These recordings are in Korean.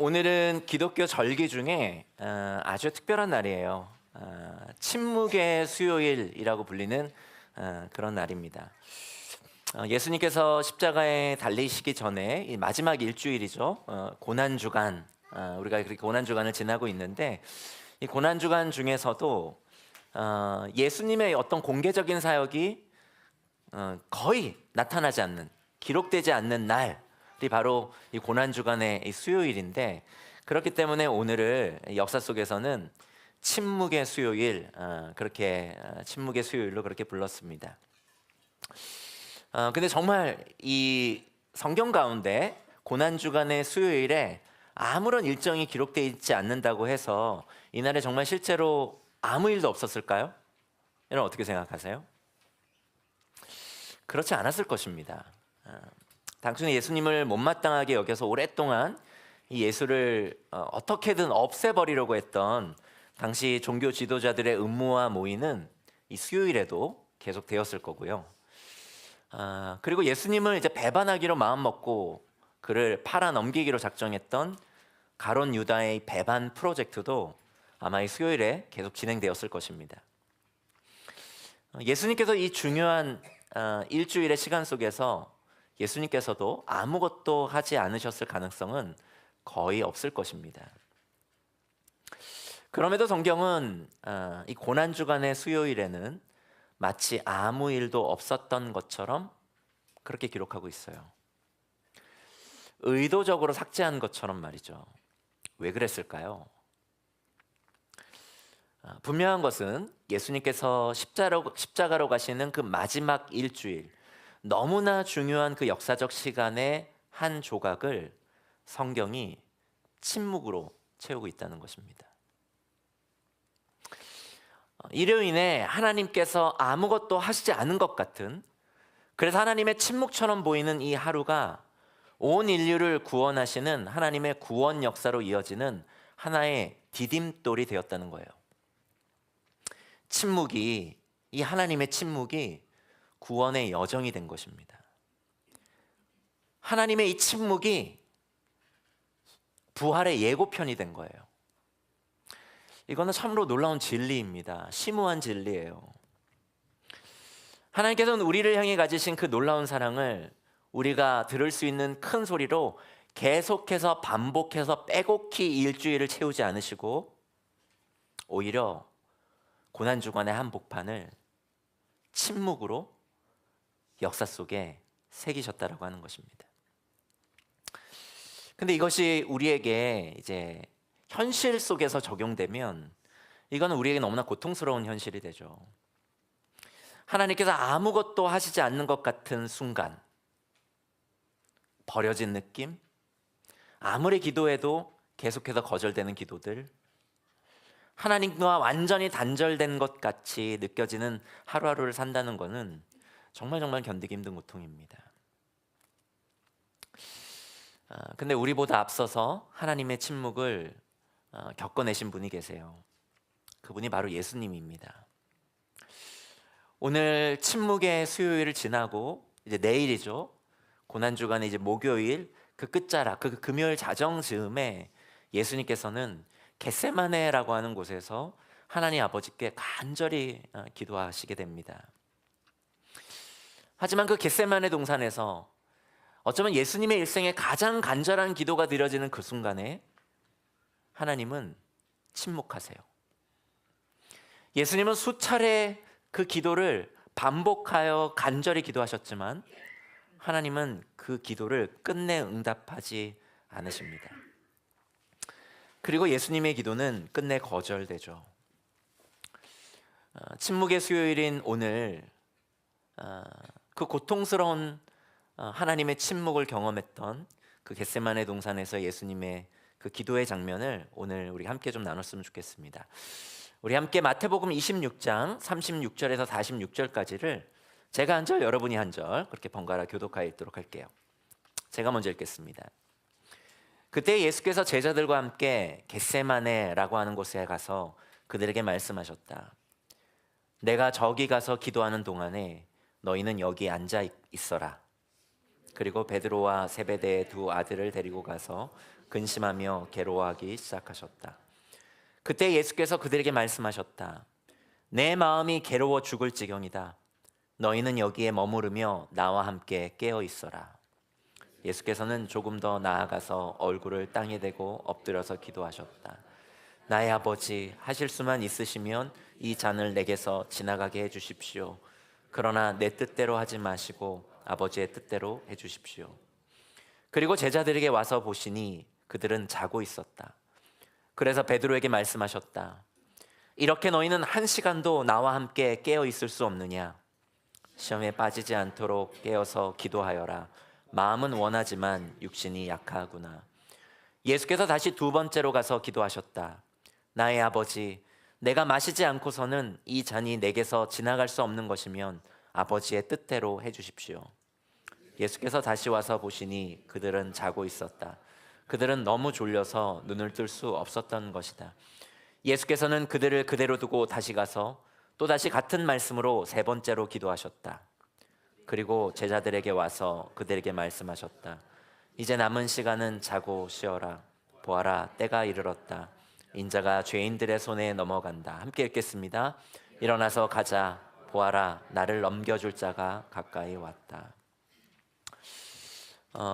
오늘은 기독교 절기 중에 아주 특별한 날이에요. 침묵의 수요일이라고 불리는 그런 날입니다. 예수님께서 십자가에 달리시기 전에 이 마지막 일주일이죠. 고난 주간, 우리가 그렇게 고난 주간을 지나고 있는데, 이 고난 주간 중에서도 예수님의 어떤 공개적인 사역이 거의 나타나지 않는, 기록되지 않는 날이 바로 이 고난 주간의 이 수요일인데, 그렇기 때문에 오늘을 역사 속에서는 침묵의 수요일, 그렇게 침묵의 수요일로 그렇게 불렀습니다. 근데 정말 이 성경 가운데 고난 주간의 수요일에 아무런 일정이 기록되어 있지 않는다고 해서 이날에 정말 실제로 아무 일도 없었을까요? 여러분 어떻게 생각하세요? 그렇지 않았을 것입니다. 단순히 예수님을 못마땅하게 여겨서 오랫동안 이 예수를 어떻게든 없애버리려고 했던 당시 종교 지도자들의 음모와 모의는 이 수요일에도 계속 되었을 거고요. 그리고 예수님을 이제 배반하기로 마음먹고 그를 팔아 넘기기로 작정했던 가룟 유다의 배반 프로젝트도 아마 이 수요일에 계속 진행되었을 것입니다. 예수님께서 이 중요한 일주일의 시간 속에서 예수님께서도 아무것도 하지 않으셨을 가능성은 거의 없을 것입니다. 그럼에도 성경은 이 고난주간의 수요일에는 마치 아무 일도 없었던 것처럼 그렇게 기록하고 있어요. 의도적으로 삭제한 것처럼 말이죠. 왜 그랬을까요? 분명한 것은 예수님께서 십자가로 가시는 그 마지막 일주일, 너무나 중요한 그 역사적 시간의 한 조각을 성경이 침묵으로 채우고 있다는 것입니다. 이로 인해 하나님께서 아무것도 하시지 않은 것 같은, 그래서 하나님의 침묵처럼 보이는 이 하루가 온 인류를 구원하시는 하나님의 구원 역사로 이어지는 하나의 디딤돌이 되었다는 거예요. 침묵이, 이 하나님의 침묵이 구원의 여정이 된 것입니다. 하나님의 이 침묵이 부활의 예고편이 된 거예요. 이거는 참으로 놀라운 진리입니다. 심오한 진리예요. 하나님께서는 우리를 향해 가지신 그 놀라운 사랑을 우리가 들을 수 있는 큰 소리로 계속해서 반복해서 빼곡히 일주일을 채우지 않으시고 오히려 고난주간의 한복판을 침묵으로 역사 속에 새기셨다라고 하는 것입니다. 근데 이것이 우리에게 이제 현실 속에서 적용되면 이거는 우리에게 너무나 고통스러운 현실이 되죠. 하나님께서 아무것도 하시지 않는 것 같은 순간, 버려진 느낌, 아무리 기도해도 계속해서 거절되는 기도들, 하나님과 완전히 단절된 것 같이 느껴지는 하루하루를 산다는 것은 정말 견디기 힘든 고통입니다. 근데 우리보다 앞서서 하나님의 침묵을 겪어내신 분이 계세요. 그분이 바로 예수님입니다. 오늘 침묵의 수요일을 지나고 이제 내일이죠. 고난주간의 이제 목요일 그 끝자락, 그 금요일 자정 즈음에 예수님께서는 겟세마네라고 하는 곳에서 하나님 아버지께 간절히 기도하시게 됩니다. 하지만 그 겟세마네 동산에서 어쩌면 예수님의 일생에 가장 간절한 기도가 드려지는 그 순간에 하나님은 침묵하세요. 예수님은 수차례 그 기도를 반복하여 간절히 기도하셨지만 하나님은 그 기도를 끝내 응답하지 않으십니다. 그리고 예수님의 기도는 끝내 거절되죠. 침묵의 수요일인 오늘 그 고통스러운 하나님의 침묵을 경험했던 그 겟세마네 동산에서 예수님의 그 기도의 장면을 오늘 우리 함께 좀 나눴으면 좋겠습니다. 우리 함께 마태복음 26장 36절에서 46절까지를 제가 한 절 여러분이 한 절 그렇게 번갈아 교독하여 읽도록 할게요. 제가 먼저 읽겠습니다. 그때 예수께서 제자들과 함께 겟세마네라고 하는 곳에 가서 그들에게 말씀하셨다. 내가 저기 가서 기도하는 동안에 너희는 여기 앉아 있어라. 그리고 베드로와 세베대의 두 아들을 데리고 가서 근심하며 괴로워하기 시작하셨다. 그때 예수께서 그들에게 말씀하셨다. 내 마음이 괴로워 죽을 지경이다. 너희는 여기에 머무르며 나와 함께 깨어 있어라. 예수께서는 조금 더 나아가서 얼굴을 땅에 대고 엎드려서 기도하셨다. 나의 아버지, 하실 수만 있으시면 이 잔을 내게서 지나가게 해주십시오. 그러나 내 뜻대로 하지 마시고 아버지의 뜻대로 해주십시오. 그리고 제자들에게 와서 보시니 그들은 자고 있었다. 그래서 베드로에게 말씀하셨다. 이렇게 너희는 1시간도 나와 함께 깨어 있을 수 없느냐? 시험에 빠지지 않도록 깨어서 기도하여라. 마음은 원하지만 육신이 약하구나. 예수께서 다시 2번째로 가서 기도하셨다. 나의 아버지, 내가 마시지 않고서는 이 잔이 내게서 지나갈 수 없는 것이면 아버지의 뜻대로 해주십시오. 예수께서 다시 와서 보시니 그들은 자고 있었다. 그들은 너무 졸려서 눈을 뜰 수 없었던 것이다. 예수께서는 그들을 그대로 두고 다시 가서 또다시 같은 말씀으로 3번째로 기도하셨다. 그리고 제자들에게 와서 그들에게 말씀하셨다. 이제 남은 시간은 자고 쉬어라. 보아라, 때가 이르렀다. 인자가 죄인들의 손에 넘어간다. 함께 읽겠습니다. 일어나서 가자. 보아라, 나를 넘겨줄 자가 가까이 왔다.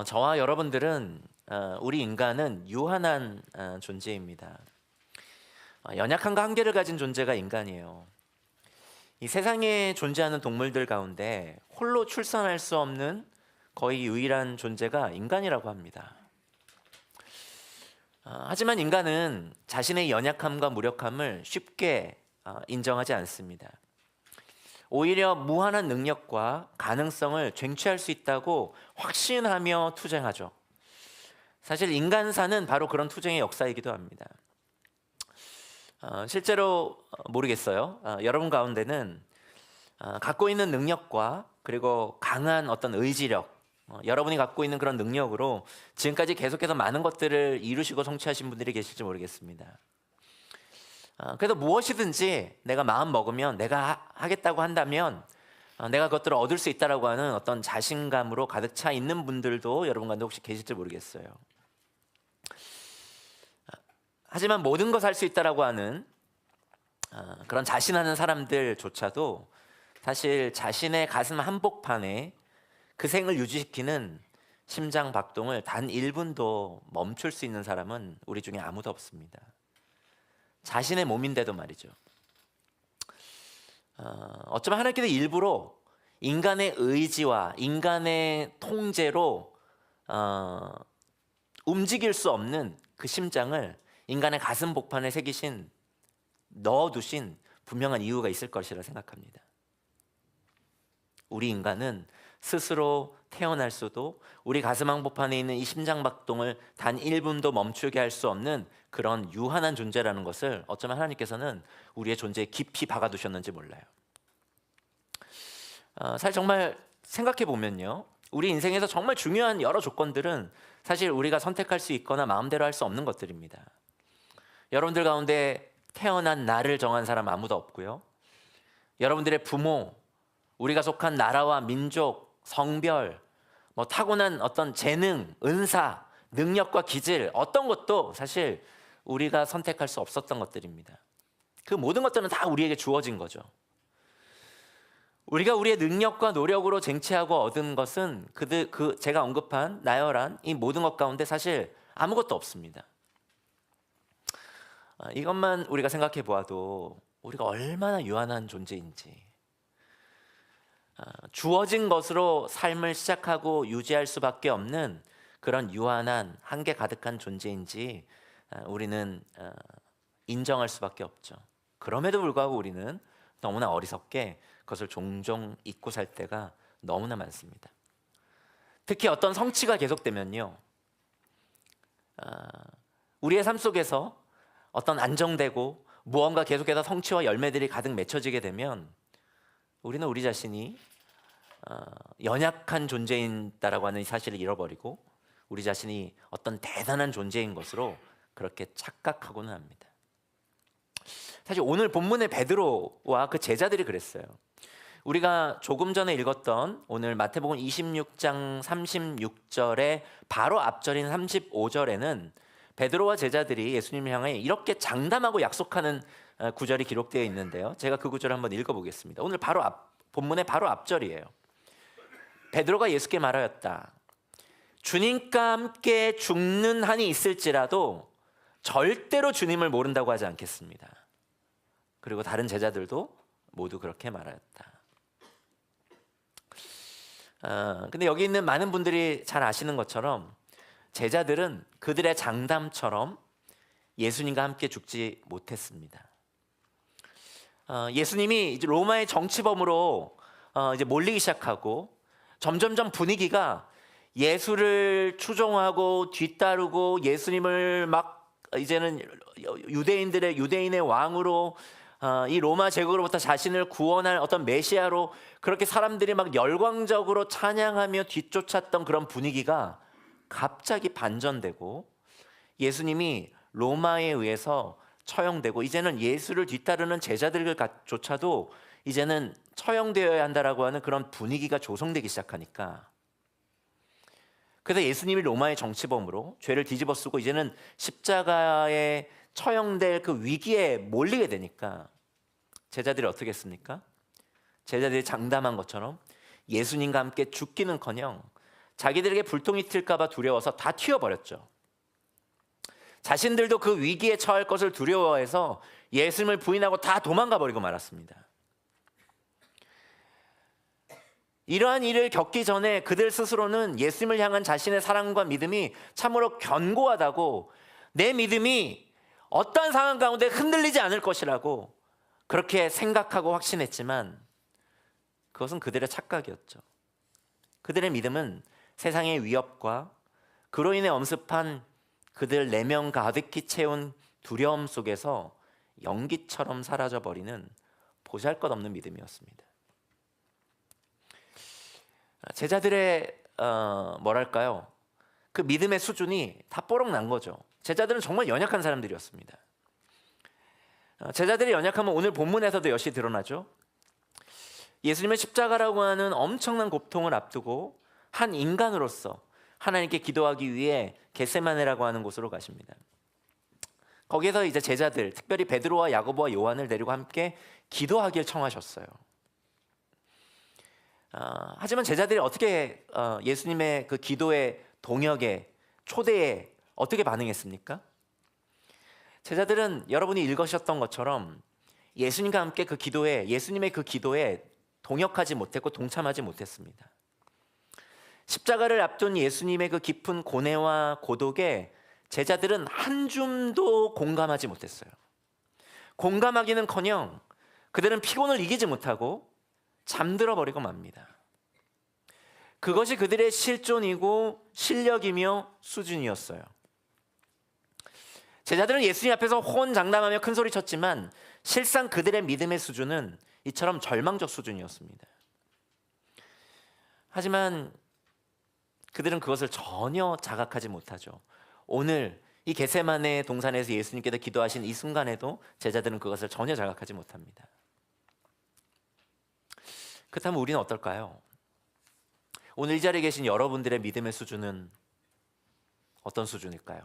저와 여러분들은 우리 인간은 유한한 존재입니다. 연약함과 한계를 가진 존재가 인간이에요. 이 세상에 존재하는 동물들 가운데 홀로 출산할 수 없는 거의 유일한 존재가 인간이라고 합니다. 하지만 인간은 자신의 연약함과 무력함을 쉽게 인정하지 않습니다. 오히려 무한한 능력과 가능성을 쟁취할 수 있다고 확신하며 투쟁하죠. 사실 인간사는 바로 그런 투쟁의 역사이기도 합니다. 실제로 모르겠어요. 여러분 가운데는 갖고 있는 능력과 그리고 강한 어떤 의지력, 여러분이 갖고 있는 그런 능력으로 지금까지 계속해서 많은 것들을 이루시고 성취하신 분들이 계실지 모르겠습니다. 그래도 무엇이든지 내가 마음 먹으면, 내가 하겠다고 한다면 내가 그것들을 얻을 수 있다라고 하는 어떤 자신감으로 가득 차 있는 분들도 여러분 가운데 혹시 계실지 모르겠어요. 하지만 모든 것 할 수 있다라고 하는 그런 자신하는 사람들조차도 사실 자신의 가슴 한복판에 그 생을 유지시키는 심장 박동을 단 1분도 멈출 수 있는 사람은 우리 중에 아무도 없습니다. 자신의 몸인데도 말이죠. 어쩌면 하나님께서 일부러 인간의 의지와 인간의 통제로 움직일 수 없는 그 심장을 인간의 가슴 복판에 넣어두신 분명한 이유가 있을 것이라 생각합니다. 우리 인간은 스스로 태어날 수도 우리 가슴 한복판에 있는 이 심장 박동을 단 1분도 멈추게 할 수 없는 그런 유한한 존재라는 것을 어쩌면 하나님께서는 우리의 존재에 깊이 박아두셨는지 몰라요. 사실 정말 생각해 보면요, 우리 인생에서 정말 중요한 여러 조건들은 사실 우리가 선택할 수 있거나 마음대로 할 수 없는 것들입니다. 여러분들 가운데 태어난 날을 정한 사람 아무도 없고요. 여러분들의 부모, 우리가 속한 나라와 민족, 성별, 타고난 어떤 재능, 은사, 능력과 기질, 어떤 것도 사실 우리가 선택할 수 없었던 것들입니다. 그 모든 것들은 다 우리에게 주어진 거죠. 우리가 우리의 능력과 노력으로 쟁취하고 얻은 것은 제가 언급한 나열한 이 모든 것 가운데 사실 아무것도 없습니다. 이것만 우리가 생각해 보아도 우리가 얼마나 유한한 존재인지, 주어진 것으로 삶을 시작하고 유지할 수밖에 없는 그런 유한한 한계 가득한 존재인지 우리는 인정할 수밖에 없죠. 그럼에도 불구하고 우리는 너무나 어리석게 그것을 종종 잊고 살 때가 너무나 많습니다. 특히 어떤 성취가 계속되면요, 우리의 삶 속에서 어떤 안정되고 무언가 계속해서 성취와 열매들이 가득 맺혀지게 되면 우리는 우리 자신이 연약한 존재인다라고 하는 사실을 잃어버리고 우리 자신이 어떤 대단한 존재인 것으로 그렇게 착각하고는 합니다. 사실 오늘 본문의 베드로와 그 제자들이 그랬어요. 우리가 조금 전에 읽었던 오늘 마태복음 26장 36절의 바로 앞절인 35절에는 베드로와 제자들이 예수님을 향해 이렇게 장담하고 약속하는 구절이 기록되어 있는데요. 제가 그 구절을 한번 읽어보겠습니다. 오늘 바로 본문의 바로 앞절이에요. 베드로가 예수께 말하였다. 주님과 함께 죽는 한이 있을지라도 절대로 주님을 모른다고 하지 않겠습니다. 그리고 다른 제자들도 모두 그렇게 말하였다. 근데 여기 있는 많은 분들이 잘 아시는 것처럼 제자들은 그들의 장담처럼 예수님과 함께 죽지 못했습니다. 예수님이 이제 로마의 정치범으로 이제 몰리기 시작하고 점점점 분위기가 예수를 추종하고 뒤따르고 예수님을 막 이제는 유대인의 왕으로 이 로마 제국으로부터 자신을 구원할 어떤 메시아로 그렇게 사람들이 막 열광적으로 찬양하며 뒤쫓았던 그런 분위기가 갑자기 반전되고 예수님이 로마에 의해서 처형되고 이제는 예수를 뒤따르는 제자들조차도 이제는 처형되어야 한다라고 하는 그런 분위기가 조성되기 시작하니까, 그래서 예수님이 로마의 정치범으로 죄를 뒤집어쓰고 이제는 십자가에 처형될 그 위기에 몰리게 되니까 제자들이 어떻게 했습니까? 제자들이 장담한 것처럼 예수님과 함께 죽기는커녕 자기들에게 불똥이 튈까 봐 두려워서 다 튀어버렸죠. 자신들도 그 위기에 처할 것을 두려워해서 예수님을 부인하고 다 도망가 버리고 말았습니다. 이러한 일을 겪기 전에 그들 스스로는 예수님을 향한 자신의 사랑과 믿음이 참으로 견고하다고, 내 믿음이 어떤 상황 가운데 흔들리지 않을 것이라고 그렇게 생각하고 확신했지만 그것은 그들의 착각이었죠. 그들의 믿음은 세상의 위협과 그로 인해 엄습한 그들 내면 가득히 채운 두려움 속에서 연기처럼 사라져버리는 보잘것없는 믿음이었습니다. 제자들의 뭐랄까요, 그 믿음의 수준이 다 뽀록 난 거죠. 제자들은 정말 연약한 사람들이었습니다. 제자들의 연약함은 오늘 본문에서도 여실히 드러나죠. 예수님의 십자가라고 하는 엄청난 고통을 앞두고 한 인간으로서 하나님께 기도하기 위해 겟세마네라고 하는 곳으로 가십니다. 거기에서 이제 제자들, 특별히 베드로와 야고보와 요한을 데리고 함께 기도하길 청하셨어요. 하지만 제자들이 어떻게 예수님의 그 기도의 동역에, 초대에 어떻게 반응했습니까? 제자들은 여러분이 읽으셨던 것처럼 예수님과 함께 그 기도에, 예수님의 그 기도에 동역하지 못했고 동참하지 못했습니다. 십자가를 앞둔 예수님의 그 깊은 고뇌와 고독에 제자들은 한 줌도 공감하지 못했어요. 공감하기는커녕 그들은 피곤을 이기지 못하고 잠들어 버리고 맙니다. 그것이 그들의 실존이고 실력이며 수준이었어요. 제자들은 예수님 앞에서 호언장담하며 큰 소리 쳤지만 실상 그들의 믿음의 수준은 이처럼 절망적 수준이었습니다. 하지만 그들은 그것을 전혀 자각하지 못하죠. 오늘 이 겟세마네 동산에서 예수님께서 기도하신 이 순간에도 제자들은 그것을 전혀 자각하지 못합니다. 그렇다면 우리는 어떨까요? 오늘 이 자리에 계신 여러분들의 믿음의 수준은 어떤 수준일까요?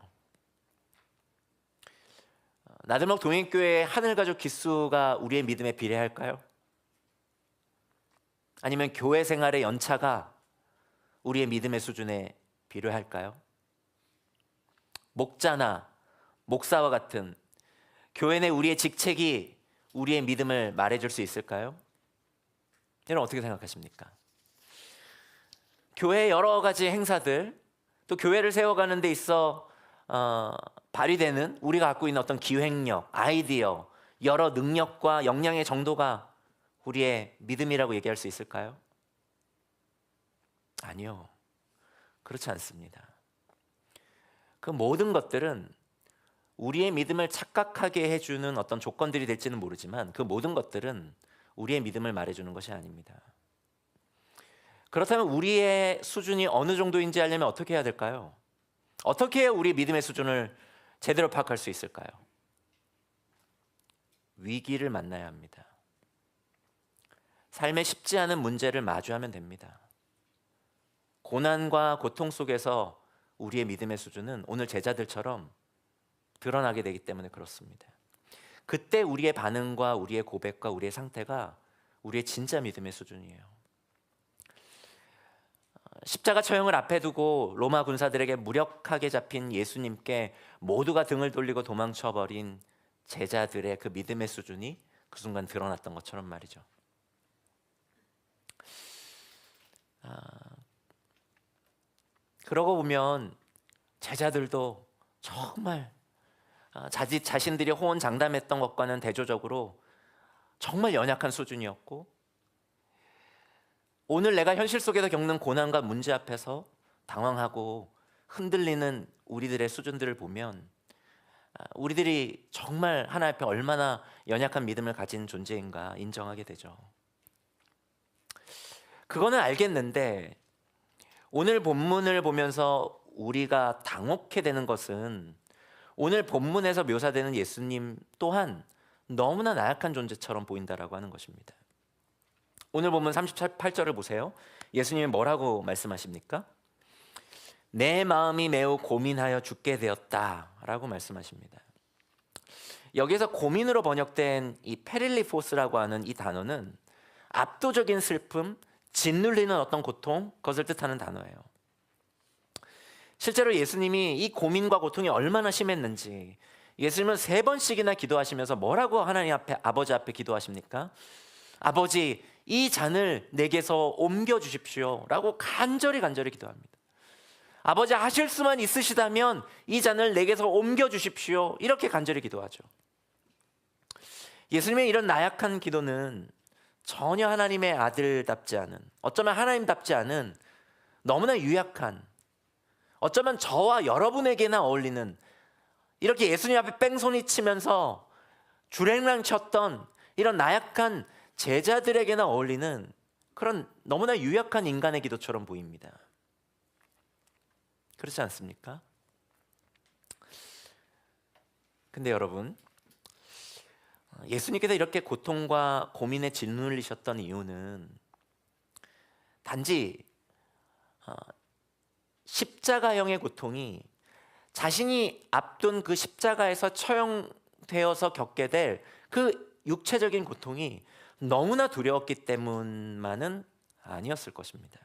나들목 동행교회의 하늘가족 기수가 우리의 믿음에 비례할까요? 아니면 교회 생활의 연차가 우리의 믿음의 수준에 비례할까요? 목자나 목사와 같은 교회 내 우리의 직책이 우리의 믿음을 말해줄 수 있을까요? 여러분 어떻게 생각하십니까? 교회의 여러 가지 행사들, 또 교회를 세워가는 데 있어 발휘되는 우리가 갖고 있는 어떤 기획력, 아이디어, 여러 능력과 역량의 정도가 우리의 믿음이라고 얘기할 수 있을까요? 아니요, 그렇지 않습니다. 그 모든 것들은 우리의 믿음을 착각하게 해주는 어떤 조건들이 될지는 모르지만 그 모든 것들은 우리의 믿음을 말해주는 것이 아닙니다. 그렇다면 우리의 수준이 어느 정도인지 알려면 어떻게 해야 될까요? 어떻게 해야 우리 믿음의 수준을 제대로 파악할 수 있을까요? 위기를 만나야 합니다. 삶에 쉽지 않은 문제를 마주하면 됩니다. 고난과 고통 속에서 우리의 믿음의 수준은 오늘 제자들처럼 드러나게 되기 때문에 그렇습니다. 그때 우리의 반응과 우리의 고백과 우리의 상태가 우리의 진짜 믿음의 수준이에요. 십자가 처형을 앞에 두고 로마 군사들에게 무력하게 잡힌 예수님께 모두가 등을 돌리고 도망쳐버린 제자들의 그 믿음의 수준이 그 순간 드러났던 것처럼 말이죠. 그러고 보면 제자들도 정말 자신들이 호언장담했던 것과는 대조적으로 정말 연약한 수준이었고, 오늘 내가 현실 속에서 겪는 고난과 문제 앞에서 당황하고 흔들리는 우리들의 수준들을 보면 우리들이 정말 하나님 앞에 얼마나 연약한 믿음을 가진 존재인가 인정하게 되죠. 그거는 알겠는데 오늘 본문을 보면서 우리가 당혹해 되는 것은 오늘 본문에서 묘사되는 예수님 또한 너무나 나약한 존재처럼 보인다라고 하는 것입니다. 오늘 본문 38절을 보세요. 예수님이 뭐라고 말씀하십니까? 내 마음이 매우 고민하여 죽게 되었다라고 말씀하십니다. 여기에서 고민으로 번역된 이 페릴리포스라고 하는 이 단어는 압도적인 슬픔, 짓눌리는 어떤 고통, 그것을 뜻하는 단어예요. 실제로 예수님이 이 고민과 고통이 얼마나 심했는지 예수님은 3번씩이나 기도하시면서 뭐라고 하나님 앞에, 아버지 앞에 기도하십니까? 아버지, 이 잔을 내게서 옮겨주십시오 라고 간절히 기도합니다. 아버지, 하실 수만 있으시다면 이 잔을 내게서 옮겨주십시오, 이렇게 간절히 기도하죠. 예수님의 이런 나약한 기도는 전혀 하나님의 아들답지 않은, 어쩌면 하나님답지 않은 너무나 유약한, 어쩌면 저와 여러분에게나 어울리는, 이렇게 예수님 앞에 뺑소니 치면서 주랭랑 쳤던 이런 나약한 제자들에게나 어울리는 그런 너무나 유약한 인간의 기도처럼 보입니다. 그렇지 않습니까? 근데 여러분, 예수님께서 이렇게 고통과 고민에 짓눌리셨던 이유는 단지 십자가형의 고통이 자신이 앞둔 그 십자가에서 처형되어서 겪게 될 그 육체적인 고통이 너무나 두려웠기 때문만은 아니었을 것입니다.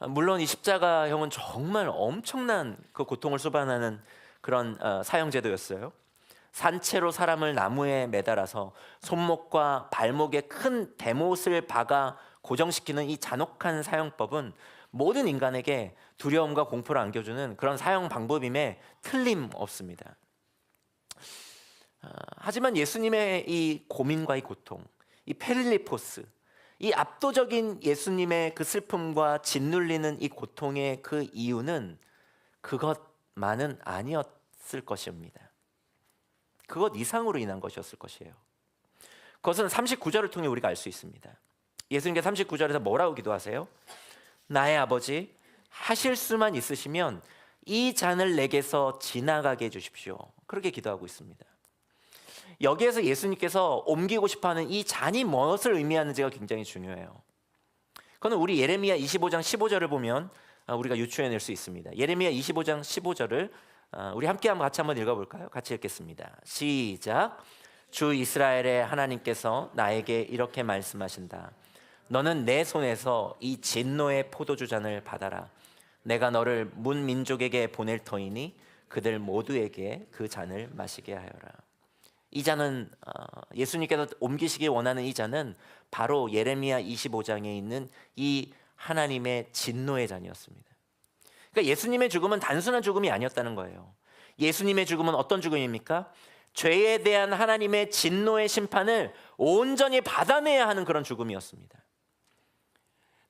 물론 이 십자가형은 정말 엄청난 그 고통을 수반하는 그런 사형제도였어요. 산채로 사람을 나무에 매달아서 손목과 발목에 큰 대못을 박아 고정시키는 이 잔혹한 사형법은 모든 인간에게 두려움과 공포를 안겨주는 그런 사형 방법임에 틀림없습니다. 하지만 예수님의 이 고민과 이 고통, 이 페릴리포스, 이 압도적인 예수님의 그 슬픔과 짓눌리는 이 고통의 그 이유는 그것만은 아니었을 것입니다. 그것 이상으로 인한 것이었을 것이에요. 그것은 39절을 통해 우리가 알 수 있습니다. 예수님께서 39절에서 뭐라고 기도하세요? 나의 아버지, 하실 수만 있으시면 이 잔을 내게서 지나가게 해주십시오. 그렇게 기도하고 있습니다. 여기에서 예수님께서 옮기고 싶어하는 이 잔이 무엇을 의미하는지가 굉장히 중요해요. 그건 우리 예레미야 25장 15절을 보면 우리가 유추해낼 수 있습니다. 예레미야 25장 15절을 우리 함께 같이 한번 읽어볼까요? 같이 읽겠습니다. 시작. 주 이스라엘의 하나님께서 나에게 이렇게 말씀하신다. 너는 내 손에서 이 진노의 포도주 잔을 받아라. 내가 너를 문 민족에게 보낼 터이니 그들 모두에게 그 잔을 마시게 하여라. 이 잔은 예수님께서 옮기시기 원하는 이 잔은 바로 예레미야 25장에 있는 이 하나님의 진노의 잔이었습니다. 그러니까 예수님의 죽음은 단순한 죽음이 아니었다는 거예요. 예수님의 죽음은 어떤 죽음입니까? 죄에 대한 하나님의 진노의 심판을 온전히 받아내야 하는 그런 죽음이었습니다.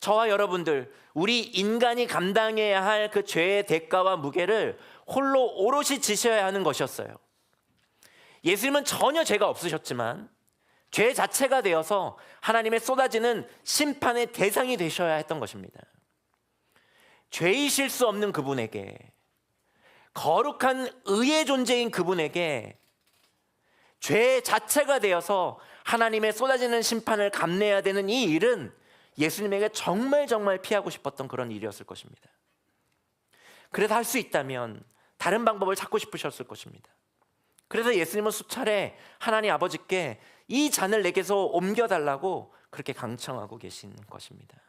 저와 여러분들, 우리 인간이 감당해야 할 그 죄의 대가와 무게를 홀로 오롯이 지셔야 하는 것이었어요. 예수님은 전혀 죄가 없으셨지만 죄 자체가 되어서 하나님의 쏟아지는 심판의 대상이 되셔야 했던 것입니다. 죄이실 수 없는 그분에게, 거룩한 의의 존재인 그분에게 죄 자체가 되어서 하나님의 쏟아지는 심판을 감내해야 되는 이 일은 예수님에게 정말 피하고 싶었던 그런 일이었을 것입니다. 그래서 할 수 있다면 다른 방법을 찾고 싶으셨을 것입니다. 그래서 예수님은 수차례 하나님 아버지께 이 잔을 내게서 옮겨달라고 그렇게 강청하고 계신 것입니다.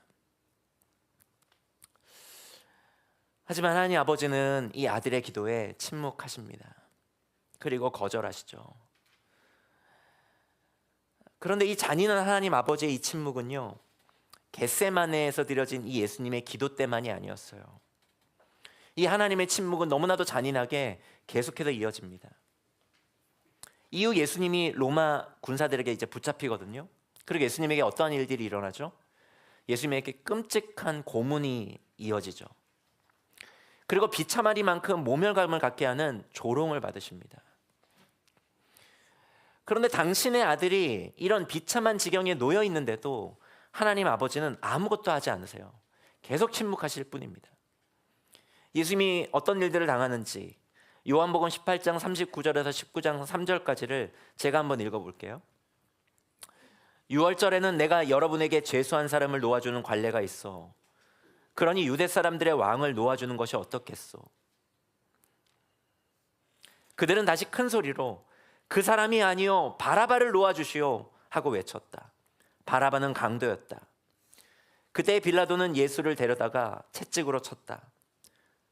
하지만 하나님 아버지는 이 아들의 기도에 침묵하십니다. 그리고 거절하시죠. 그런데 이 잔인한 하나님 아버지의 이 침묵은요, 겟세마네에서 드려진 이 예수님의 기도 때만이 아니었어요. 이 하나님의 침묵은 너무나도 잔인하게 계속해서 이어집니다. 이후 예수님이 로마 군사들에게 이제 붙잡히거든요. 그리고 예수님에게 어떠한 일들이 일어나죠? 예수님에게 끔찍한 고문이 이어지죠. 그리고 비참하리만큼 모멸감을 갖게 하는 조롱을 받으십니다. 그런데 당신의 아들이 이런 비참한 지경에 놓여 있는데도 하나님 아버지는 아무것도 하지 않으세요. 계속 침묵하실 뿐입니다. 예수님이 어떤 일들을 당하는지 요한복음 18장 39절에서 19장 3절까지를 제가 한번 읽어볼게요. 6월절에는 내가 여러분에게 죄수한 사람을 놓아주는 관례가 있어. 그러니 유대 사람들의 왕을 놓아주는 것이 어떻겠소? 그들은 다시 큰 소리로 그 사람이 아니요 바라바를 놓아주시오 하고 외쳤다. 바라바는 강도였다. 그때 빌라도는 예수를 데려다가 채찍으로 쳤다.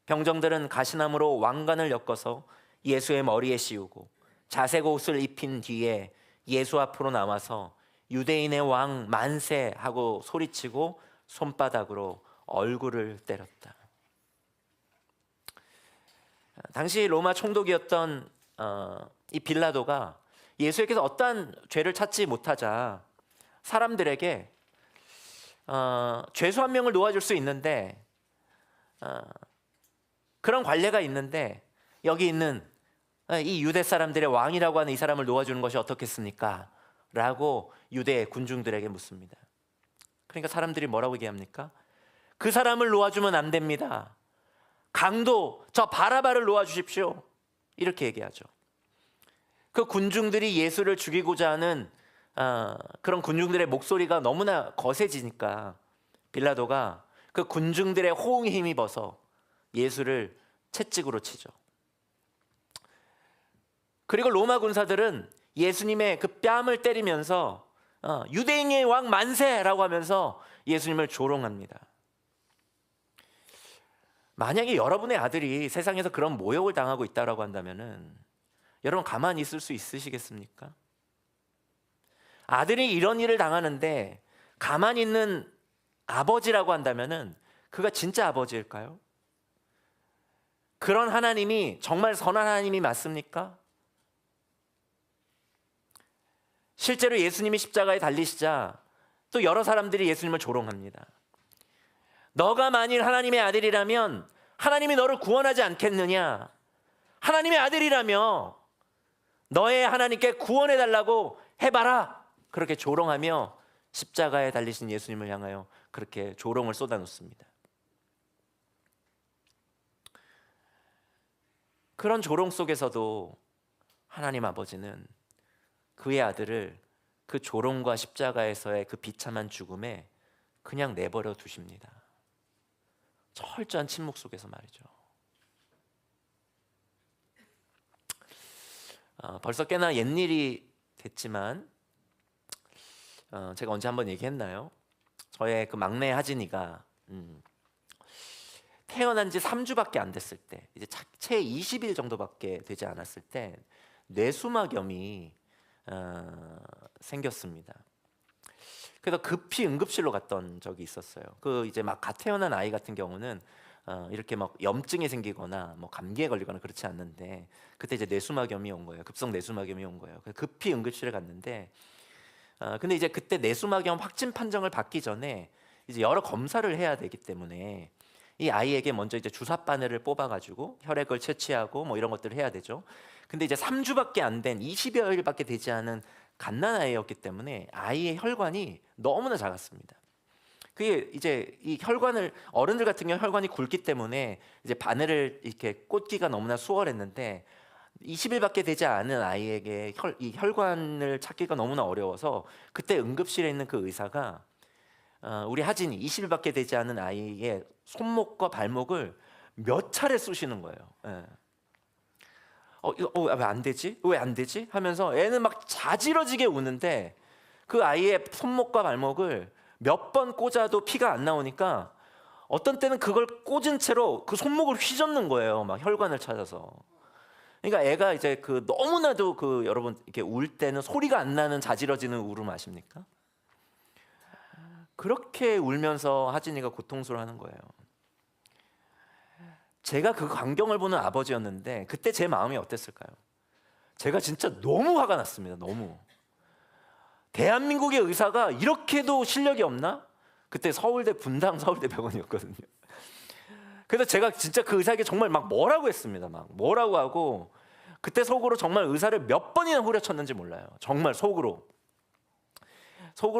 병정들은 가시나무로 왕관을 엮어서 예수의 머리에 씌우고 자색 옷을 입힌 뒤에 예수 앞으로 나와서 유대인의 왕 만세 하고 소리치고 손바닥으로 얼굴을 때렸다. 당시 로마 총독이었던 이 빌라도가 예수에게서 어떠한 죄를 찾지 못하자 사람들에게 죄수 한 명을 놓아줄 수 있는데 그런 관례가 있는데 여기 있는 이 유대 사람들의 왕이라고 하는 이 사람을 놓아주는 것이 어떻겠습니까? 라고 유대 군중들에게 묻습니다. 그러니까 사람들이 뭐라고 얘기합니까? 그 사람을 놓아주면 안 됩니다. 강도 저 바라바를 놓아주십시오. 이렇게 얘기하죠. 그 군중들이 예수를 죽이고자 하는 그런 군중들의 목소리가 너무나 거세지니까 빌라도가 그 군중들의 호응에 힘입어서 예수를 채찍으로 치죠. 그리고 로마 군사들은 예수님의 그 뺨을 때리면서 유대인의 왕 만세라고 하면서 예수님을 조롱합니다. 만약에 여러분의 아들이 세상에서 그런 모욕을 당하고 있다고 한다면은 여러분 가만히 있을 수 있으시겠습니까? 아들이 이런 일을 당하는데 가만히 있는 아버지라고 한다면은 그가 진짜 아버지일까요? 그런 하나님이 정말 선한 하나님이 맞습니까? 실제로 예수님이 십자가에 달리시자 또 여러 사람들이 예수님을 조롱합니다. 너가 만일 하나님의 아들이라면 하나님이 너를 구원하지 않겠느냐? 하나님의 아들이라며 너의 하나님께 구원해달라고 해봐라. 그렇게 조롱하며 십자가에 달리신 예수님을 향하여 그렇게 조롱을 쏟아놓습니다. 그런 조롱 속에서도 하나님 아버지는 그의 아들을 그 조롱과 십자가에서의 그 비참한 죽음에 그냥 내버려 두십니다. 철저한 침묵 속에서 말이죠. 벌써 꽤나 옛일이 됐지만 제가 언제 한번 얘기했나요? 저의 그 막내 하진이가 태어난 지 3주밖에 안 됐을 때, 이제 채 20일 정도밖에 되지 않았을 때 뇌수막염이 생겼습니다. 그래서 급히 응급실로 갔던 적이 있었어요. 그 이제 막 갓 태어난 아이 같은 경우는 이렇게 막 염증이 생기거나 뭐 감기에 걸리거나 그렇지 않는데 그때 이제 뇌수막염이 온 거예요. 급성 뇌수막염이 온 거예요. 그래서 급히 응급실에 갔는데 근데 이제 그때 뇌수막염 확진 판정을 받기 전에 이제 여러 검사를 해야 되기 때문에 이 아이에게 먼저 이제 주사 바늘을 뽑아가지고 혈액을 채취하고 뭐 이런 것들을 해야 되죠. 근데 이제 3주밖에 안 된 20여일밖에 되지 않은 갓난 아이였기 때문에 아이의 혈관이 너무나 작았습니다. 그게 이제 이 혈관을 어른들 같은 경우 혈관이 굵기 때문에 이제 바늘을 이렇게 꽂기가 너무나 수월했는데 20일밖에 되지 않은 아이에게 이 혈관을 찾기가 너무나 어려워서 그때 응급실에 있는 그 의사가 우리 하진이 20일밖에 되지 않은 아이의 손목과 발목을 몇 차례 쑤시는 거예요. 예. 이거 왜 안 되지? 왜 안 되지? 하면서 애는 막 자지러지게 우는데 그 아이의 손목과 발목을 몇 번 꽂아도 피가 안 나오니까 어떤 때는 그걸 꽂은 채로 그 손목을 휘젓는 거예요. 막 혈관을 찾아서. 그러니까 애가 이제 그 너무나도 그 여러분 이렇게 울 때는 소리가 안 나는 자지러지는 울음 아십니까? 그렇게 울면서 하진이가 고통스러워하는 거예요. 제가 그 광경을 보는 아버지였는데 그때 제 마음이 어땠을까요? 제가 진짜 너무 화가 났습니다. 너무. 대한민국의 의사가 이렇게도 실력이 없나? 그때 서울대 분당 서울대 병원이었거든요. 그래서 제가 진짜 그 의사에게 정말 막 뭐라고 했습니다. 막 뭐라고 하고 그때 속으로 정말 의사를 몇 번이나 후려쳤는지 몰라요. 정말 속으로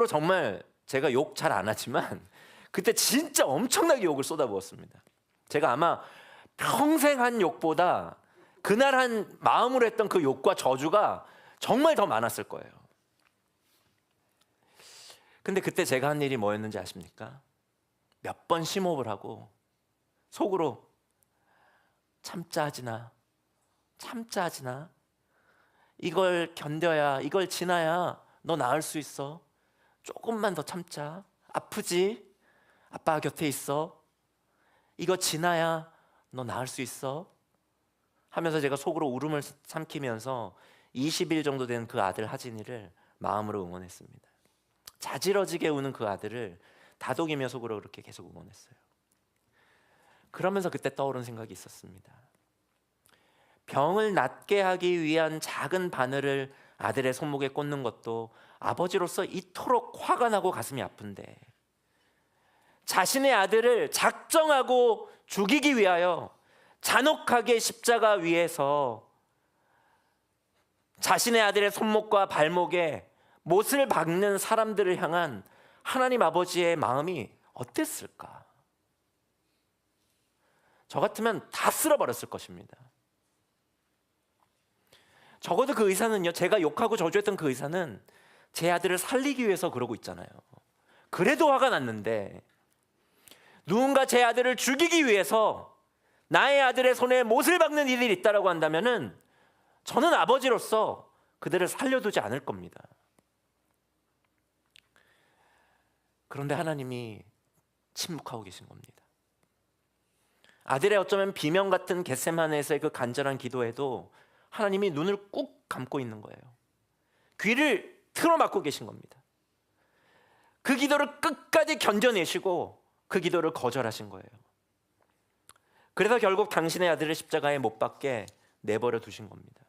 정말 제가 욕 잘 안 하지만 그때 진짜 엄청나게 욕을 쏟아부었습니다. 제가 아마 평생 한 욕보다 그날 한 마음으로 했던 그 욕과 저주가 정말 더 많았을 거예요. 근데 그때 제가 한 일이 뭐였는지 아십니까? 몇 번 심호흡을 하고 속으로 참자 하지나 이걸 견뎌야, 이걸 지나야 너 나을 수 있어. 조금만 더 참자. 아프지? 아빠 곁에 있어. 이거 지나야 너 나을 수 있어 하면서 제가 속으로 울음을 삼키면서 20일 정도 된 그 아들 하진이를 마음으로 응원했습니다. 자지러지게 우는 그 아들을 다독이며 속으로 그렇게 계속 응원했어요. 그러면서 그때 떠오른 생각이 있었습니다. 병을 낫게 하기 위한 작은 바늘을 아들의 손목에 꽂는 것도 아버지로서 이토록 화가 나고 가슴이 아픈데 자신의 아들을 작정하고 죽이기 위하여 잔혹하게 십자가 위에서 자신의 아들의 손목과 발목에 못을 박는 사람들을 향한 하나님 아버지의 마음이 어땠을까? 저 같으면 다 쓸어버렸을 것입니다. 적어도 그 의사는요, 제가 욕하고 저주했던 그 의사는 제 아들을 살리기 위해서 그러고 있잖아요. 그래도 화가 났는데 누군가 제 아들을 죽이기 위해서 나의 아들의 손에 못을 박는 일이 있다고 한다면은 저는 아버지로서 그들을 살려두지 않을 겁니다. 그런데 하나님이 침묵하고 계신 겁니다. 아들의 어쩌면 비명 같은 겟세마네에서의 그 간절한 기도에도 하나님이 눈을 꾹 감고 있는 거예요. 귀를 틀어막고 계신 겁니다. 그 기도를 끝까지 견뎌내시고 그 기도를 거절하신 거예요. 그래서 결국 당신의 아들을 십자가에 못 박게 내버려 두신 겁니다.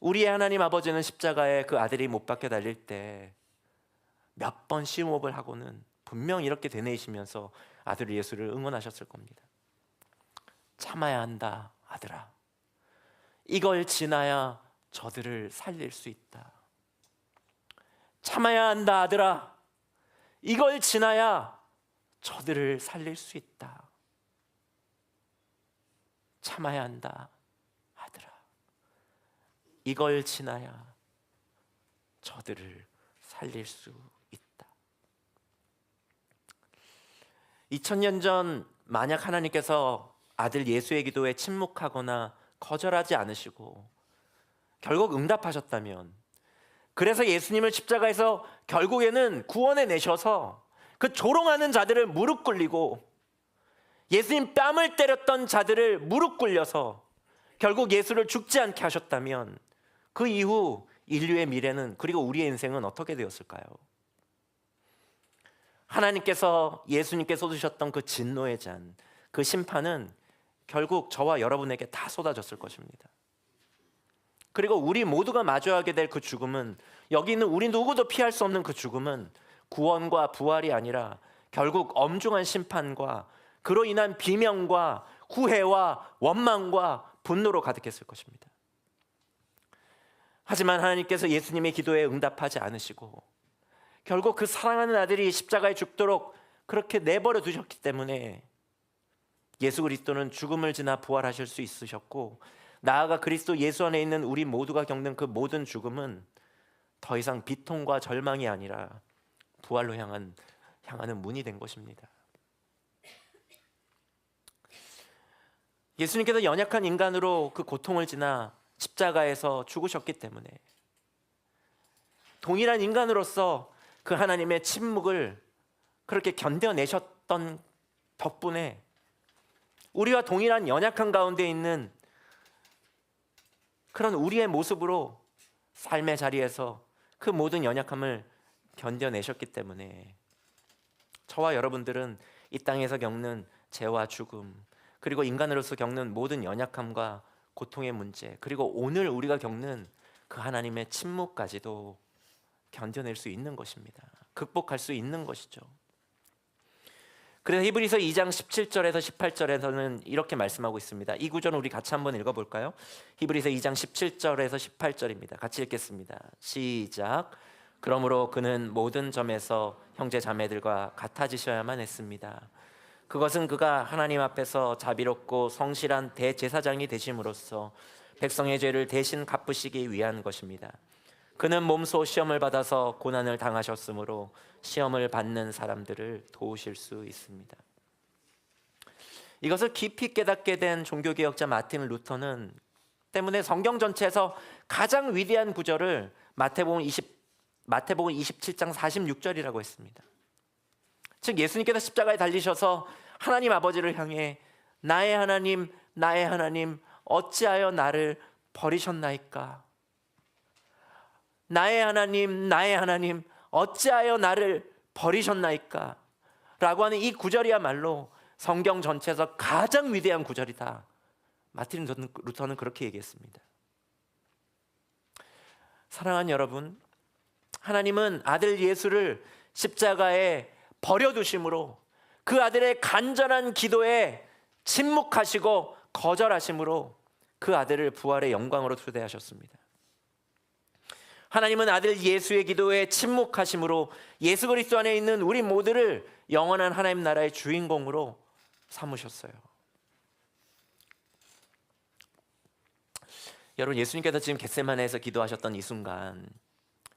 우리의 하나님 아버지는 십자가에 그 아들이 못 박혀 달릴 때 몇 번 심호흡을 하고는 분명 이렇게 되뇌이시면서 아들 예수를 응원하셨을 겁니다. 참아야 한다, 아들아. 이걸 지나야 저들을 살릴 수 있다. 참아야 한다, 아들아. 이걸 지나야 저들을 살릴 수 있다. 참아야 한다, 아들아. 이걸 지나야 저들을 살릴 수 있다. 2000년 전 만약 하나님께서 아들 예수의 기도에 침묵하거나 거절하지 않으시고 결국 응답하셨다면, 그래서 예수님을 십자가에서 결국에는 구원해 내셔서 그 조롱하는 자들을 무릎 꿇리고 예수님 뺨을 때렸던 자들을 무릎 꿇려서 결국 예수를 죽지 않게 하셨다면 그 이후 인류의 미래는, 그리고 우리의 인생은 어떻게 되었을까요? 하나님께서 예수님께 쏟으셨던 그 진노의 잔, 그 심판은 결국 저와 여러분에게 다 쏟아졌을 것입니다. 그리고 우리 모두가 마주하게 될 그 죽음은, 여기 있는 우리 누구도 피할 수 없는 그 죽음은 구원과 부활이 아니라 결국 엄중한 심판과 그로 인한 비명과 후회와 원망과 분노로 가득했을 것입니다. 하지만 하나님께서 예수님의 기도에 응답하지 않으시고 결국 그 사랑하는 아들이 십자가에 죽도록 그렇게 내버려 두셨기 때문에 예수 그리스도는 죽음을 지나 부활하실 수 있으셨고, 나아가 그리스도 예수 안에 있는 우리 모두가 겪는 그 모든 죽음은 더 이상 비통과 절망이 아니라 부활로 향하는 문이 된 것입니다. 예수님께서 연약한 인간으로 그 고통을 지나 십자가에서 죽으셨기 때문에, 동일한 인간으로서 그 하나님의 침묵을 그렇게 견뎌내셨던 덕분에 우리와 동일한 연약한 가운데 있는 그런 우리의 모습으로 삶의 자리에서 그 모든 연약함을 견뎌내셨기 때문에 저와 여러분들은 이 땅에서 겪는 죄와 죽음, 그리고 인간으로서 겪는 모든 연약함과 고통의 문제, 그리고 오늘 우리가 겪는 그 하나님의 침묵까지도 견뎌낼 수 있는 것입니다. 극복할 수 있는 것이죠. 그래서 히브리서 2장 17절에서 18절에서는 이렇게 말씀하고 있습니다. 이 구절은 우리 같이 한번 읽어볼까요? 히브리서 2장 17절에서 18절입니다. 같이 읽겠습니다. 시작. 그러므로 그는 모든 점에서 형제 자매들과 같아지셔야만 했습니다. 그것은 그가 하나님 앞에서 자비롭고 성실한 대제사장이 되심으로써 백성의 죄를 대신 갚으시기 위한 것입니다. 그는 몸소 시험을 받아서 고난을 당하셨으므로 시험을 받는 사람들을 도우실 수 있습니다. 이것을 깊이 깨닫게 된 종교개혁자 마틴 루터는 때문에 성경 전체에서 가장 위대한 구절을 마태복음 27장 46절이라고 했습니다. 즉 예수님께서 십자가에 달리셔서 하나님 아버지를 향해 나의 하나님, 나의 하나님, 어찌하여 나를 버리셨나이까? 나의 하나님, 나의 하나님, 어찌하여 나를 버리셨나이까? 라고 하는 이 구절이야말로 성경 전체에서 가장 위대한 구절이다. 마틴 루터는 그렇게 얘기했습니다. 사랑하는 여러분, 하나님은 아들 예수를 십자가에 버려두심으로 그 아들의 간절한 기도에 침묵하시고 거절하심으로 그 아들을 부활의 영광으로 초대하셨습니다. 하나님은 아들 예수의 기도에 침묵하심으로 예수 그리스도 안에 있는 우리 모두를 영원한 하나님 나라의 주인공으로 삼으셨어요. 여러분, 예수님께서 지금 겟세마네에서 기도하셨던 이 순간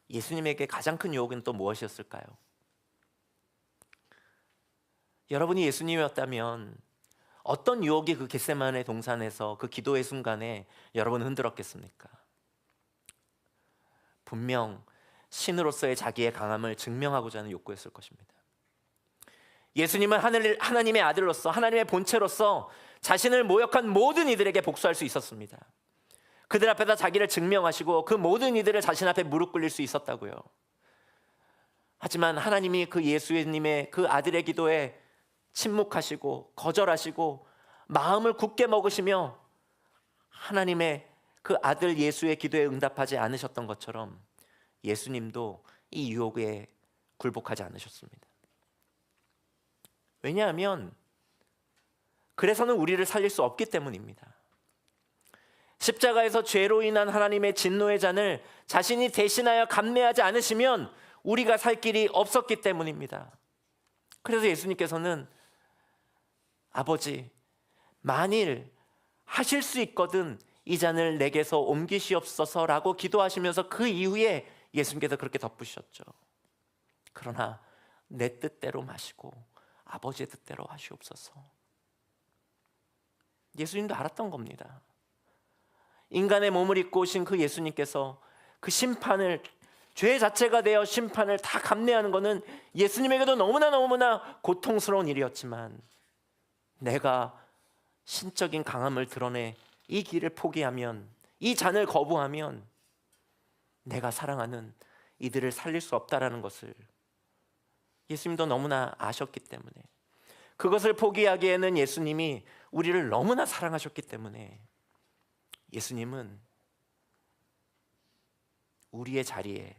예수님에게 가장 큰 유혹은 또 무엇이었을까요? 여러분이 예수님이었다면 어떤 유혹이 그 겟세마네 동산에서 그 기도의 순간에 여러분을 흔들었겠습니까? 분명 신으로서의 자기의 강함을 증명하고자 하는 욕구였을 것입니다. 예수님은 하나님의 아들로서, 하나님의 본체로서 자신을 모욕한 모든 이들에게 복수할 수 있었습니다. 그들 앞에서 자기를 증명하시고 그 모든 이들을 자신 앞에 무릎 꿇릴 수 있었다고요. 하지만 하나님이 그 예수님의 그 아들의 기도에 침묵하시고 거절하시고 마음을 굳게 먹으시며 하나님의 그 아들 예수의 기도에 응답하지 않으셨던 것처럼 예수님도 이 유혹에 굴복하지 않으셨습니다. 왜냐하면 그래서는 우리를 살릴 수 없기 때문입니다. 십자가에서 죄로 인한 하나님의 진노의 잔을 자신이 대신하여 감내하지 않으시면 우리가 살 길이 없었기 때문입니다. 그래서 예수님께서는 아버지, 만일 하실 수 있거든 이 잔을 내게서 옮기시옵소서라고 기도하시면서 그 이후에 예수님께서 그렇게 덧붙이셨죠. 그러나 내 뜻대로 마시고 아버지의 뜻대로 하시옵소서. 예수님도 알았던 겁니다. 인간의 몸을 입고 오신 그 예수님께서 그 심판을, 죄 자체가 되어 심판을 다 감내하는 것은 예수님에게도 너무나 고통스러운 일이었지만 내가 신적인 강함을 드러내 이 길을 포기하면, 이 잔을 거부하면 내가 사랑하는 이들을 살릴 수 없다라는 것을 예수님도 너무나 아셨기 때문에, 그것을 포기하기에는 예수님이 우리를 너무나 사랑하셨기 때문에 예수님은 우리의 자리에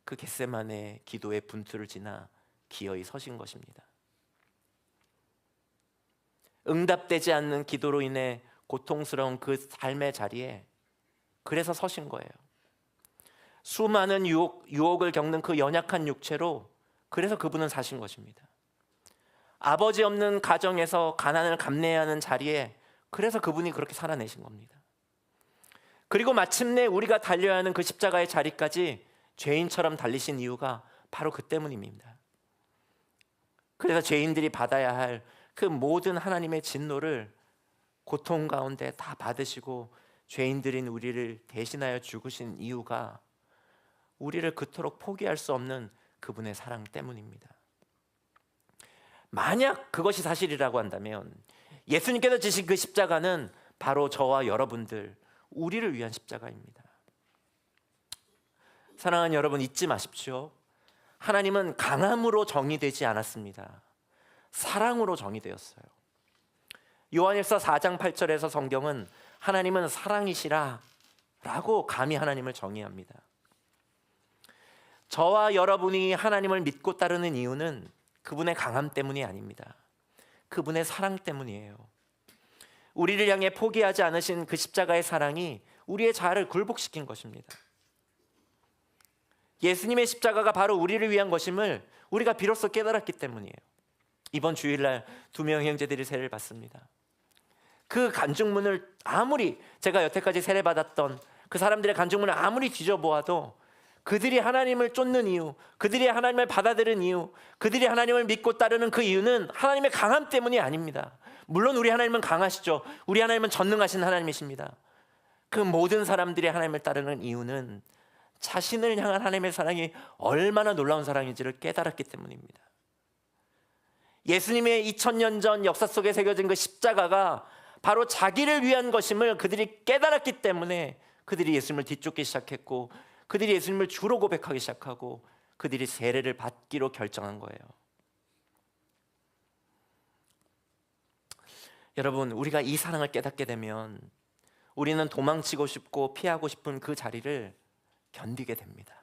그 겟세마네 기도의 분투를 지나 기어이 서신 것입니다. 응답되지 않는 기도로 인해 고통스러운 그 삶의 자리에 그래서 서신 거예요. 수많은 유혹을 겪는 그 연약한 육체로 그래서 그분은 사신 것입니다. 아버지 없는 가정에서 가난을 감내해야 하는 자리에 그래서 그분이 그렇게 살아내신 겁니다. 그리고 마침내 우리가 달려야 하는 그 십자가의 자리까지 죄인처럼 달리신 이유가 바로 그 때문입니다. 그래서 죄인들이 받아야 할 그 모든 하나님의 진노를 고통 가운데 다 받으시고 죄인들인 우리를 대신하여 죽으신 이유가 우리를 그토록 포기할 수 없는 그분의 사랑 때문입니다. 만약 그것이 사실이라고 한다면 예수님께서 지신 그 십자가는 바로 저와 여러분들, 우리를 위한 십자가입니다. 사랑하는 여러분, 잊지 마십시오. 하나님은 강함으로 정의되지 않았습니다. 사랑으로 정의되었어요. 요한일서 4장 8절에서 성경은 하나님은 사랑이시라 라고 감히 하나님을 정의합니다. 저와 여러분이 하나님을 믿고 따르는 이유는 그분의 강함 때문이 아닙니다. 그분의 사랑 때문이에요. 우리를 향해 포기하지 않으신 그 십자가의 사랑이 우리의 자아를 굴복시킨 것입니다. 예수님의 십자가가 바로 우리를 위한 것임을 우리가 비로소 깨달았기 때문이에요. 이번 주일날 2명의 형제들이 세례를 받습니다. 그 간증문을 아무리 제가 여태까지 세례받았던 그 사람들의 간증문을 아무리 뒤져보아도 그들이 하나님을 쫓는 이유, 그들이 하나님을 받아들인 이유, 그들이 하나님을 믿고 따르는 그 이유는 하나님의 강함 때문이 아닙니다. 물론 우리 하나님은 강하시죠. 우리 하나님은 전능하신 하나님이십니다. 그 모든 사람들이 하나님을 따르는 이유는 자신을 향한 하나님의 사랑이 얼마나 놀라운 사랑인지를 깨달았기 때문입니다. 예수님의 2000년 전 역사 속에 새겨진 그 십자가가 바로 자기를 위한 것임을 그들이 깨달았기 때문에 그들이 예수님을 뒤쫓기 시작했고, 그들이 예수님을 주로 고백하기 시작하고, 그들이 세례를 받기로 결정한 거예요. 여러분, 우리가 이 사랑을 깨닫게 되면 우리는 도망치고 싶고 피하고 싶은 그 자리를 견디게 됩니다.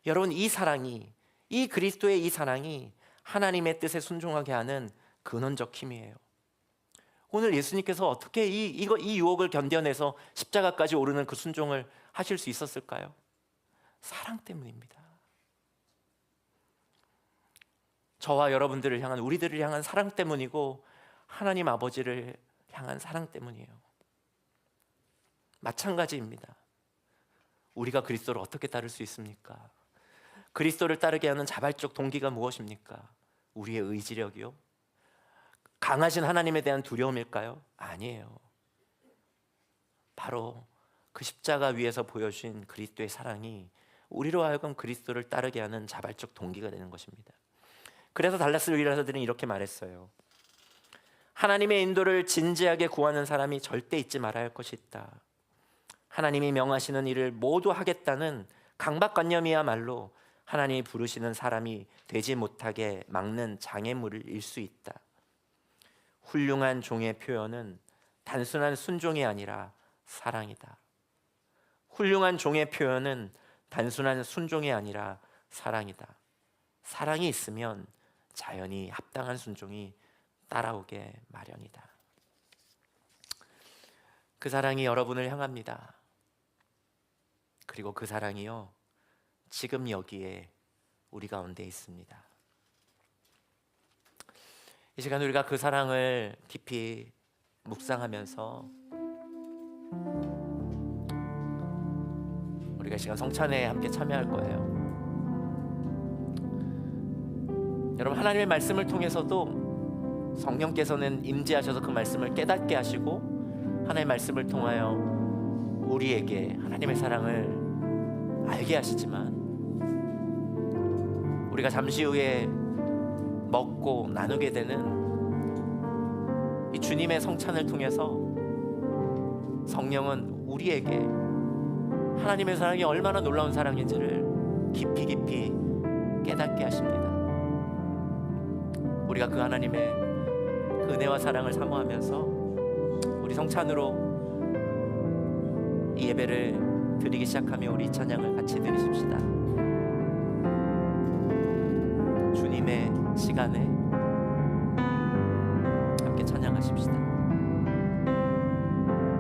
여러분, 이 사랑이, 이 그리스도의 이 사랑이 하나님의 뜻에 순종하게 하는 근원적 힘이에요. 오늘 예수님께서 어떻게 이 유혹을 견뎌내서 십자가까지 오르는 그 순종을 하실 수 있었을까요? 사랑 때문입니다. 저와 여러분들을 향한, 우리들을 향한 사랑 때문이고 하나님 아버지를 향한 사랑 때문이에요. 마찬가지입니다. 우리가 그리스도를 어떻게 따를 수 있습니까? 그리스도를 따르게 하는 자발적 동기가 무엇입니까? 우리의 의지력이요? 강하신 하나님에 대한 두려움일까요? 아니에요. 바로 그 십자가 위에서 보여주신 그리스도의 사랑이 우리로 하여금 그리스도를 따르게 하는 자발적 동기가 되는 것입니다. 그래서 달라스 유일사들은 이렇게 말했어요. 하나님의 인도를 진지하게 구하는 사람이 절대 잊지 말아야 할 것이 있다. 하나님이 명하시는 일을 모두 하겠다는 강박관념이야말로 하나님이 부르시는 사람이 되지 못하게 막는 장애물일 수 있다. 훌륭한 종의 표현은 단순한 순종이 아니라 사랑이다. 훌륭한 종의 표현은 단순한 순종이 아니라 사랑이다. 사랑이 있으면 자연히 합당한 순종이 따라오게 마련이다. 그 사랑이 여러분을 향합니다. 그리고 그 사랑이요, 지금 여기에 우리 가운데 있습니다. 이 시간 우리가 그 사랑을 깊이 묵상하면서 우리가 이 시간 성찬회에 함께 참여할 거예요. 여러분, 하나님의 말씀을 통해서도 성령께서는 임재하셔서 그 말씀을 깨닫게 하시고 하나님의 말씀을 통하여 우리에게 하나님의 사랑을 알게 하시지만, 우리가 잠시 후에 먹고 나누게 되는 이 주님의 성찬을 통해서 성령은 우리에게 하나님의 사랑이 얼마나 놀라운 사랑인지를 깊이 깊이 깨닫게 하십니다. 우리가 그 하나님의 그 은혜와 사랑을 사모하면서 우리 성찬으로 이 예배를 드리기 시작하며 우리 찬양을 같이 드리십시다. 주님의 시간에 함께 찬양하십시다.